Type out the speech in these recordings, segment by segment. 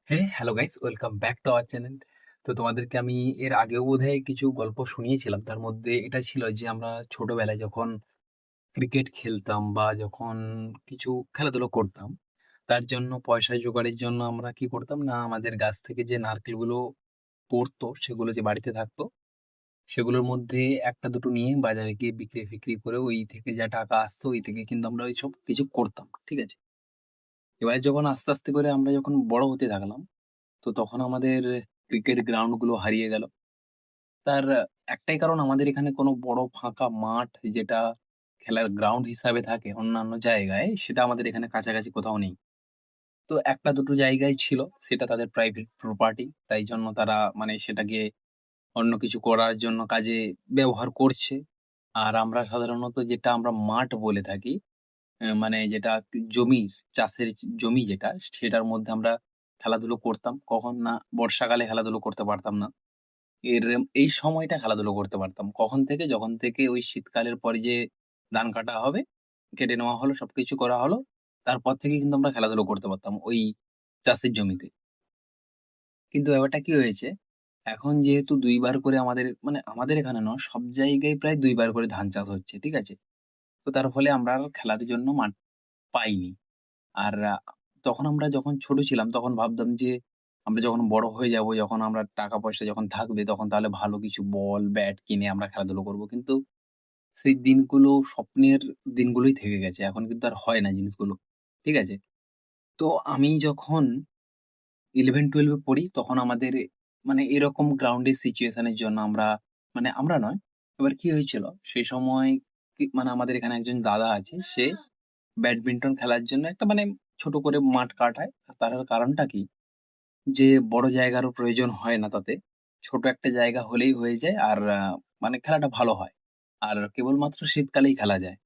Hello guys, welcome back to our channel. তো তোমাদেরকে আমি এর আগেও বোধহয় কিছু গল্প শুনিয়েছিলাম। তার মধ্যে এটা ছিল যে আমরা ছোটবেলায় যখন ক্রিকেট খেলতাম বা যখন কিছু খেলাধুলো করতাম, তার জন্য পয়সা জোগাড়ের জন্য আমরা কি করতাম না, আমাদের গাছ থেকে যে নারকেলগুলো পড়তো সেগুলো যে বাড়িতে থাকতো, সেগুলোর মধ্যে ১টা ২টো নিয়ে বাজারে গিয়ে বিক্রি-ফিক্রি করে ওই থেকে যা টাকা আসতো ওই থেকে কিন্তু আমরা ওইসব কিছু করতাম। ঠিক আছে? এবার যখন আস্তে করে আমরা যখন বড় হতে থাকলাম, তো তখন আমাদের ক্রিকেট গ্রাউন্ড গুলো হারিয়ে গেল। তার একটাই কারণ, আমাদের এখানে কোনো বড় ফাঁকা মাঠ যেটা খেলার গ্রাউন্ড হিসাবে থাকে অন্যান্য জায়গায়, সেটা আমাদের এখানে কাছাকাছি কোথাও নেই। তো ১টা ২টো জায়গায় ছিল, সেটা তাদের প্রাইভেট প্রপার্টি। তাই জন্য তারা মানে সেটাকে অন্য কিছু করার জন্য কাজে ব্যবহার করছে। আর আমরা সাধারণত যেটা আমরা মাঠ বলে থাকি, মানে যেটা জমির চাষের জমি যেটা, সেটার মধ্যে আমরা খেলাধুলো করতাম। কখন না, বর্ষাকালে খেলাধুলো করতে পারতাম না। এই সময়টা খেলাধুলো করতে পারতাম। কখন থেকে? যখন থেকে ওই শীতকালের পরে যে ধান কাটা হবে, কেটে নেওয়া হলো, সবকিছু করা হলো। তারপর থেকে কিন্তু আমরা খেলাধুলো করতে পারতাম ওই চাষের জমিতে। কিন্তু ব্যাপারটা কি হয়েছে? এখন যেহেতু ২ বার করে আমাদের, মানে আমাদের এখানে নয়, সব জায়গায় প্রায় ২ বার করে ধান চাষ হচ্ছে। ঠিক আছে? তো তার ফলে আমরা আর খেলার জন্য মাঠ পাইনি। আর তখন আমরা যখন ছোট ছিলাম তখন ভাবতাম যে আমরা যখন বড় হয়ে যাবো, যখন আমরা টাকা-পয়সা যখন থাকবে, তখন তাহলে ভালো কিছু বল, ব্যাট কিনে আমরা খেলাধুলো করব। কিন্তু সেই দিনগুলো স্বপ্নের দিনগুলোই থেকে গেছে। এখন কিন্তু আর হয় না জিনিসগুলো। ঠিক আছে? তো আমি যখন 11-12 এ পড়ি, তখন আমাদের মানে এরকম গ্রাউন্ডের সিচুয়েশন এর জন্য আমরা, মানে আমরা নয়। এবার কি হয়েছিল? সেই সময় মানে আমাদের এখানে একজন দাদা আছে। সে ব্যাডমিন্টন খেলার জন্য একটা মানে ছোট করে মাঠ কাটায়। তার কারণটা কি? যে বড় জায়গারও প্রয়োজন হয় না তাতে। ছোট একটা জায়গা হলেই হয়ে যায়, আর মানে খেলাটা ভালো হয়। আর কেবলমাত্র শীতকালেই খেলা যায়।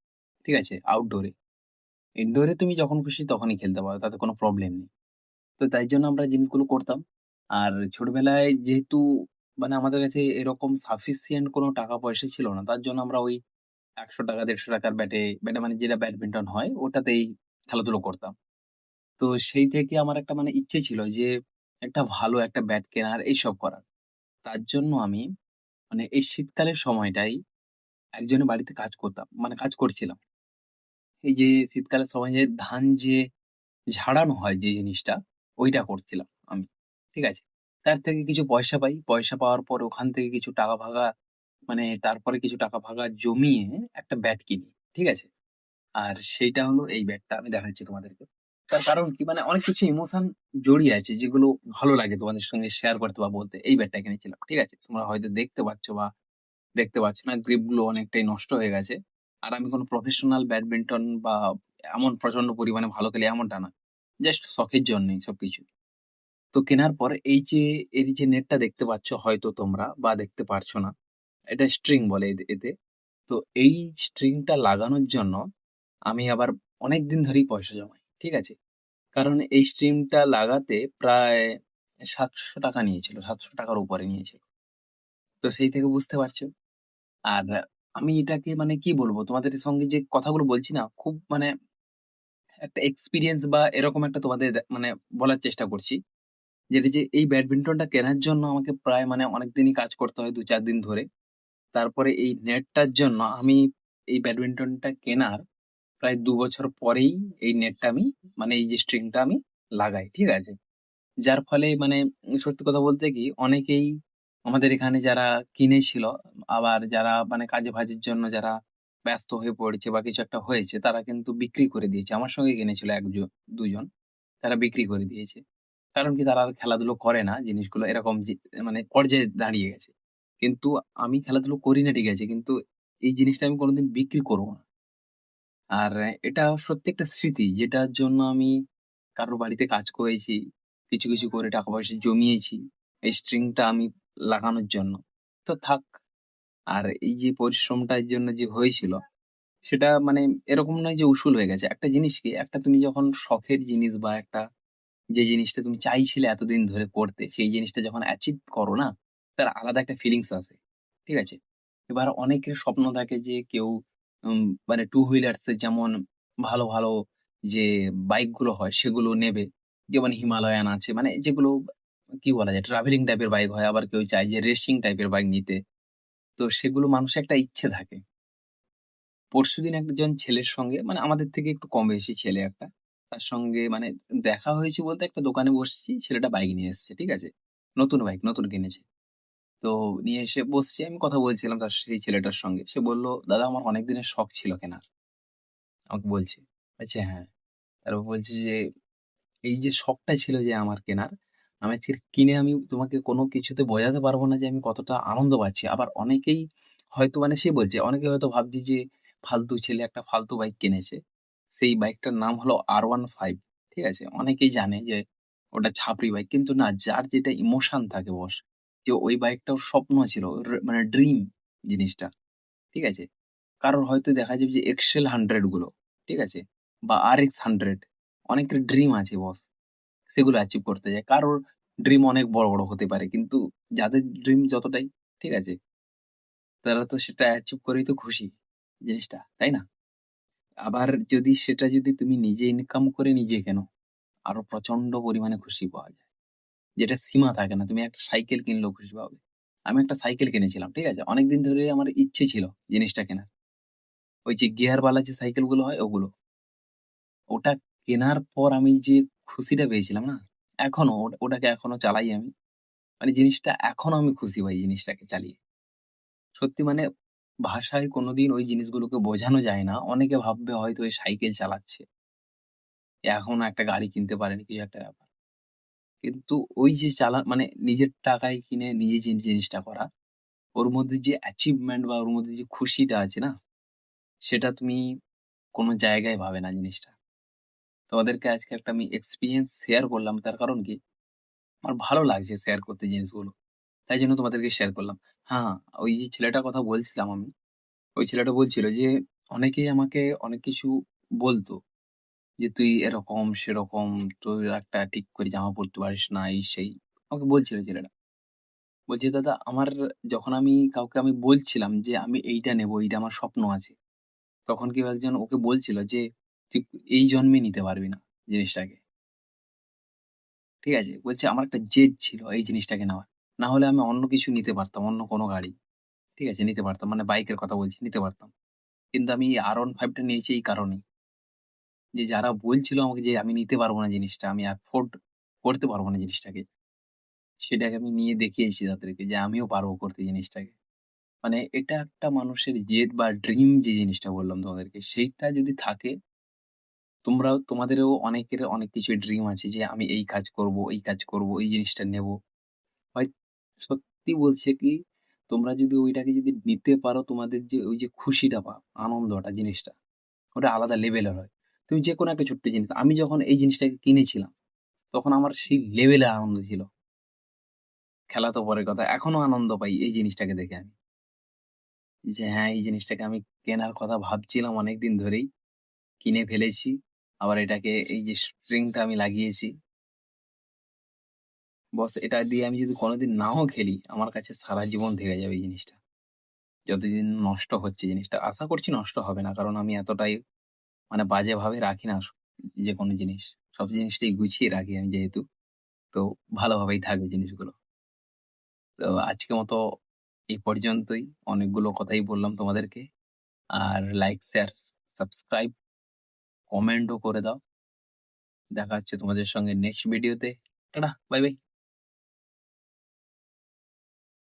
ঠিক আছে? আউটডোরে। ইনডোরে তুমি যখন খুশি তখনই খেলতে পারো। তাতে কোনো প্রবলেম নেই। তো তাই জন্য আমরা জিনিসগুলো করতাম। আর ছোটবেলায় যেহেতু মানে আমাদের কাছে এরকম সাফিসিয়েন্ট কোনো টাকা-পয়সা ছিল না। তার জন্য আমরা ওই ৳১০০ ৳১৫০ র ব্যাটে মানে যেটা ব্যাডমিন্টন হয় ওটাতেই খেলাধুলো করতাম। তো সেই থেকে আমার একটা মানে ইচ্ছে ছিল যে একটা ভালো একটা ব্যাট কেনার, এইসব করার। তার জন্য আমি মানে এই শীতকালের সময়টাই একজনের বাড়িতে কাজ করতাম। মানে কাজ করছিলাম। এই যে শীতকালের সময় যে ধান যে ঝাড়ানো হয় যে জিনিসটা, ওইটা করছিলাম আমি। ঠিক আছে? তার থেকে কিছু পয়সা পাই। পয়সা পাওয়ার পর ওখান থেকে কিছু টাকা-ফাকা, মানে তারপরে কিছু টাকা-ফাকা জমিয়ে একটা ব্যাট কিনি। ঠিক আছে? আর সেইটা হলো এই ব্যাটটা, আমি দেখাচ্ছি তোমাদেরকে। তার কারণ কি? মানে অনেক কিছু ইমোশন জড়িয়ে আছে যেগুলো ভালো লাগে তোমাদের সঙ্গে শেয়ার করতে বা বলতে। এই ব্যাটটা কিনেছিলাম। ঠিক আছে? তোমরা হয়তো দেখতে পাচ্ছ বা দেখতে পাচ্ছ না। গ্রিপ গুলো অনেকটাই নষ্ট হয়ে গেছে। আর আমি কোন প্রফেশনাল ব্যাডমিন্টন বা এমন প্রচন্ড পরিমাণে ভালো খেলি এমনটা না। জাস্ট শখের জন্যই সবকিছু। তো কেনার পর এই যে এর যে নেটটা দেখতে পাচ্ছ হয়তো তোমরা বা দেখতে পারছো না। এটা স্ট্রিং বলে এতে। তো এই স্ট্রিংটা লাগানোর জন্য আমি আবার অনেকদিন ধরেই পয়সা জমাই। ঠিক আছে? কারণ এই স্ট্রিমটা লাগাতে প্রায় ৳৭০০ নিয়েছিল। ৳৭০০ র উপরে নিয়েছিল। তো সেই থেকে বুঝতে পারছো। আর আমি এটাকে মানে কি বলবো? তোমাদের সঙ্গে যে কথাগুলো বলছি না, খুব মানে একটা এক্সপেরিয়েন্স বা এরকম একটা তোমাদের মানে বলার চেষ্টা করছি। যেটা যে এই ব্যাডমিন্টনটা কেনার জন্য আমাকে প্রায় মানে অনেকদিনই কাজ করতে হয় ২-৪ দিন ধরে। তারপরে এই নেটটার জন্য আমি এই ব্যাডমিন্টনটা কেনার প্রায় ২ বছর পরেই এই নেটটা আমি, মানে এই যে স্ট্রিংটা আমি লাগাই। ঠিক আছে? যার ফলে মানে সত্যি কথা বলতে কি, অনেকেই আমাদের এখানে যারা কিনেছিল, আবার যারা মানে কাজে-ফাজের জন্য যারা ব্যস্ত হয়ে পড়েছে বা কিছু একটা হয়েছে, তারা কিন্তু বিক্রি করে দিয়েছে। আমার সঙ্গে কিনেছিল ২ জন। তারা বিক্রি করে দিয়েছে। কারণ কি, তারা আর খেলাধুলো করে না। জিনিসগুলো এরকম মানে পর্যায়ে দাঁড়িয়ে গেছে। কিন্তু আমি খেলাধুলো করি না ঠিক আছে। কিন্তু এই জিনিসটা আমি কোনদিন বিক্রি করব না। আর এটা সত্যি একটা স্মৃতি, যেটার জন্য আমি কারোর বাড়িতে কাজ করেছি। কিছু করে টাকা-পয়সা জমিয়েছি এই স্ট্রিংটা আমি লাগানোর জন্য। তো থাক। আর এই যে পরিশ্রমটা এর জন্য যে হয়েছিল, সেটা মানে এরকম নয় যে উসুল হয়ে গেছে। একটা জিনিস কি, একটা তুমি যখন শখের জিনিস বা একটা যে জিনিসটা তুমি চাইছিলে এতদিন ধরে করতে, সেই জিনিসটা যখন অ্যাচিভ করো না, তার আলাদা একটা ফিলিংস আসে। ঠিক আছে? এবার অনেকের স্বপ্ন থাকে যে কেউ মানে টু হুইলার্স এর যেমন ভালো যে বাইক গুলো হয় সেগুলো নেবে। যেমন হিমালয়ান আছে মানে যেগুলো কি বলা যায় ট্রাভেলিং টাইপের বাইক হয়। আবার কেউ চায় যে রেসিং টাইপের বাইক নিতে। তো সেগুলো মানুষের একটা ইচ্ছে থাকে। পরশুদিন একজন ছেলের সঙ্গে মানে আমাদের থেকে একটু কম বেশি ছেলে একটা। তার সঙ্গে মানে দেখা হয়েছে বলতে একটা দোকানে বসছি, ছেলেটা বাইক নিয়ে এসছে। ঠিক আছে? নতুন বাইক, নতুন কিনেছে। তো নিয়ে এসে বসছি। আমি কথা বলছিলাম তার সেই ছেলেটার সঙ্গে। সে বলল, "দাদা আমার অনেক দিনের শখ ছিল কেনার।" আমাকে বলছে। বলছে, "হ্যাঁ।" তারপর বলছে যে, "এই যে শখটা ছিল যে আমার কেনার, আমি আজকে কিনে আমি তোমাকে কোনো কিছুতে বোঝাতে পারব না যে আমি কতটা আনন্দ পাচ্ছি।" আবার অনেকেই হয়তো মানে সে বলছে, অনেকে হয়তো ভাবছে যে ফালতু ছেলে একটা ফালতু বাইক কিনেছে। সেই বাইকটার নাম হলো R15 ঠিক আছে? অনেকেই জানে যে ওটা ছাপরি বাইক। কিন্তু না যার যেটা ইমোশন থাকে বস, যে ওই বাইকটা ওর স্বপ্ন ছিল, মানে ড্রিম জিনিসটা। ঠিক আছে? কারোর হয়তো দেখা যাবে যে এক্সেল 100 গুলো, ঠিক আছে? বা RX 100 অনেকের ড্রিম আছে বস। সেগুলো অ্যাচিভ করতে চায়। কারোর ড্রিম অনেক বড়, বড় হতে পারে। কিন্তু যাদের ড্রিম যতটাই, ঠিক আছে? তারা তো সেটা অ্যাচিভ করেই তো খুশি জিনিসটা, তাই না? আবার যদি সেটা যদি তুমি নিজে ইনকাম করে নিজে কেনো, আরো প্রচন্ড পরিমাণে খুশি পাওয়া যায়। যেটার সীমা থাকে না। তুমি একটা সাইকেল কিনলেও খুশি পাবে। আমি একটা সাইকেল কিনেছিলাম, ঠিক আছে? অনেকদিন ধরে আমার ইচ্ছে ছিল জিনিসটা কেনার। ওই যে গিয়ারওয়ালা যে সাইকেলগুলো হয় ওগুলো। ওটা কেনার পর আমি যে খুশিটা পেয়েছিলাম না? এখনো ওটাকে এখনো চালাই আমি। মানে জিনিসটা এখনো আমি খুশি পাই জিনিসটাকে চালিয়ে। সত্যি মানে ভাষায় কোনোদিন ওই জিনিসগুলোকে বোঝানো যায় না। অনেকে ভাববে হয়তো এই সাইকেল চালাচ্ছে। এখনো একটা গাড়ি কিনতে পারেনি কিছু একটা ব্যাপার। কিন্তু ওই যে মানে নিজের টাকায় কিনে নিজে যে জিনিসটা করা, ওর মধ্যে যে অ্যাচিভমেন্ট বা ওর মধ্যে যে খুশিটা আছে না? সেটা তুমি কোনো জায়গায় পাবে না জিনিসটা। তোমাদেরকে আজকে একটা আমি এক্সপেরিয়েন্স শেয়ার করলাম। তার কারণ কি? আমার ভালো লাগছে শেয়ার করতে জিনিসগুলো। তাই জন্য তোমাদেরকে শেয়ার করলাম। হ্যাঁ, ওই যে ছেলেটার কথা বলছিলাম আমি, ওই ছেলেটা বলছিল যে, অনেকেই আমাকে অনেক কিছু বলত যে, "তুই এরকম সেরকম, তুই একটা ঠিক করে জামা পড়তে পারিস না" এই সেই। আমাকে বলছিল ছেলেটা। বলছে, "দাদা আমার যখন আমি কাউকে আমি বলছিলাম যে, আমি এইটা নেবো, এইটা আমার স্বপ্ন আছে।" তখন কেউ একজন ওকে বলছিল যে, "তুই এই জন্মে নিতে পারবি না জিনিসটাকে।" ঠিক আছে? বলছে, "আমার একটা জেদ ছিল এই জিনিসটাকে নেওয়ার। না হলে আমি অন্য কিছু নিতে পারতাম, অন্য কোনো গাড়ি।" ঠিক আছে? নিতে পারতাম। মানে বাইকের কথা বলছি, নিতে পারতাম। কিন্তু আমি R15 টা নিয়েছি এই কারণেই। যে যারা বলছিল আমাকে যে আমি নিতে পারব না জিনিসটা, আমি অ্যাফোর্ড করতে পারব না জিনিসটাকে, সেটাকে আমি নিয়ে দেখিয়েছি তাদেরকে যে আমিও পারব করতে জিনিসটাকে। মানে এটা একটা মানুষের জেদ বা ড্রিম যে জিনিসটা বললাম তোমাদেরকে, সেইটা যদি থাকে, তোমাদেরও অনেকের অনেক কিছু ড্রিম আছে যে আমি এই কাজ করব, এই কাজ করব, এই জিনিসটা নেব। হয় সত্যি বলছে কি, তোমরা যদি ওইটাকে যদি নিতে পারো, তোমাদের যে ওই যে খুশিটা আনন্দটা জিনিসটা, ওটা আলাদা লেভেলের হয়। তুমি যেকোনো একটা ছোট্ট জিনিস আমি যখন এই জিনিসটাকে কিনেছিলাম, তখন আমার সেই লেভেলের আনন্দ ছিল। খেলা তো পরের কথা। এখনো আনন্দ পাই এই জিনিসটাকে দেখে আমি। যে হ্যাঁ, এই জিনিসটাকে আমি কেনার কথা ভাবছিলাম অনেকদিন ধরেই। কিনে ফেলেছি। আবার এটাকে এই যে স্ট্রিংটা আমি লাগিয়েছি। বস এটা দিয়ে আমি যদি কোনদিন নাও খেলি, আমার কাছে সারা জীবন থেকে যাবে এই জিনিসটা। যতদিন নষ্ট হচ্ছে জিনিসটা। আশা করছি নষ্ট হবে না। কারণ আমি এতটাই মানে বাজেভাবে রাখি না যেকোনো জিনিস। সব জিনিসটাই গুছিয়ে রাখি আমি যেহেতু। তো ভালোভাবেই থাকবে জিনিসগুলো। তো আজকের মতো এই পর্যন্তই। অনেকগুলো কথাই বললাম তোমাদেরকে। আর লাইক, শেয়ার, সাবস্ক্রাইব, কমেন্টও করে দাও। দেখা হচ্ছে তোমাদের সঙ্গে নেক্সট ভিডিওতে। Tata, bye, by.